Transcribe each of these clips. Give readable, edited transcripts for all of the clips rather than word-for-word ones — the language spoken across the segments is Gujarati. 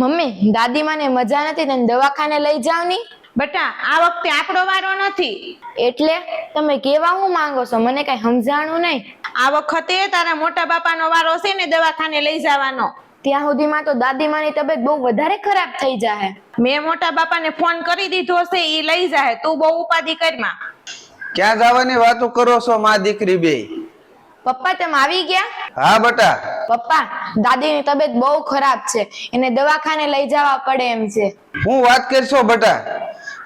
મમ્મી દાદી માને મજા નથી તને દવાખાને લઈ જાવ ની. બેટા આ વખતે આપણો વારો નથી. એટલે તમે કેવા હું માંગો છો? મને કઈ સમજાણું નહીં. આ વખતે તારા મોટા બાપાનો વારો છે ને દવાખાને લઈ જવાનો. ત્યાં સુધીમાં તો દાદી માની તબિયત બહુ વધારે ખરાબ થઈ જાહે. મેં મોટા બાપાને ફોન કરી દીધો છે, ઈ લઈ જાહે. તું બહુ ઉપાધિ કરમાં. ક્યાં જવાની વાતો કરો છો માં દીકરી બે? પપ્પા તમે આવી ગયા? હા બેટા. પપ્પા દાદીની તબિયત બહુ ખરાબ છે, એને દવાખાને લઈ જવા પડે એમ છે. હું વાત કરશો બેટા?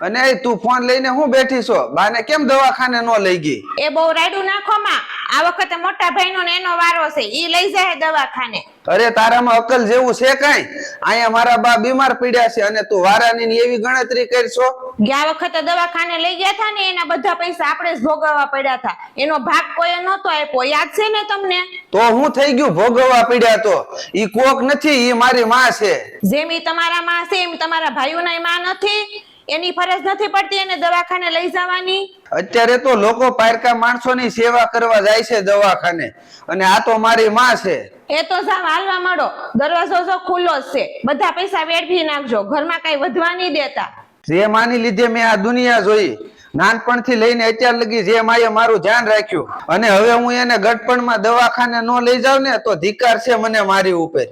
અને તું ફોન લઈને હું બેઠી છો? બાને કેમ દવાખાને નો લઈ ગઈ? એ બહુ રાયડું નાખો માં. આ વખતે મોટા ભાઈનો ને એનો વારો છે, ઈ લઈ જાય દવાખાને. અરે તારામાં અકલ જેવું છે કઈ? અહીંયા મારા બા બીમાર પડ્યા છે અને તું વારાની ની એવી ગણતરી કરશો? ગયા વખતે દવાખાને લઈ ગયા હતા ને એના બધા પૈસા આપણે જ ભોગવવા પડ્યા હતા. એનો ભાગ કોઈએ નહોતો આપ્યો, યાદ છે ને તમને? તો હું થઈ ગયું ભોગવવા પડ્યા? તો ઈ કોક નથી, ઈ મારી માં છે. જેમ ઈ તમારા માં છે એમ તમારા ભાઈઓના માં નથી? એની ફરજ નથી પડતી એને દવાખાને લઈ જવાની? અત્યારે તો લોકો પારકા માણસોની સેવા કરવા જાય છે દવાખાને, અને આ તો મારી માં છે. એ તો જાવ હાલવા માંડો. દરવાજો જો ખુલ્લો જ છે. બધા પૈસા વેડફી નાખજો, ઘરમાં કઈ વધવા નહીં દેતા. જે માની લીધે મેં આ દુનિયા જોઈ, નાનપણથી લઈને અત્યાર લગી જે માએ મારું ધ્યાન રાખ્યું, અને હવે હું એને ગટપણમાં દવાખાને નો લઈ જાવ ને તો ધિક્કાર છે મને મારી ઉપર.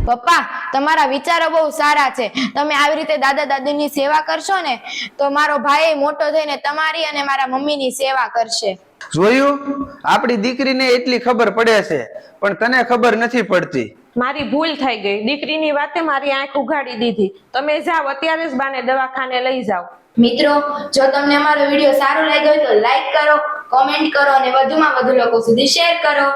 પપ્પા તમારા વિચારો બહુ સારા છે. તમે આવી રીતે દાદા દાદીની સેવા કરશો ને તો મારો ભાઈ મોટો થઈને તમારી અને મારા મમ્મીની સેવા કરશે. જોયું? આપણી દીકરીને એટલી ખબર પડે છે પણ તને ખબર નથી પડતી. મારી ભૂલ થઈ ગઈ. દીકરીની વાતે મારી આંખ ઉઘાડી દીધી. તમે જાઓ અત્યારે જ બાને દવાખાને લઈ જાઓ. મિત્રો જો તમને અમારો વિડીયો સારો લાગ્યો હોય તો લાઈક કરો, કોમેન્ટ કરો અને વધુમાં વધુ લોકો સુધી શેર કરો.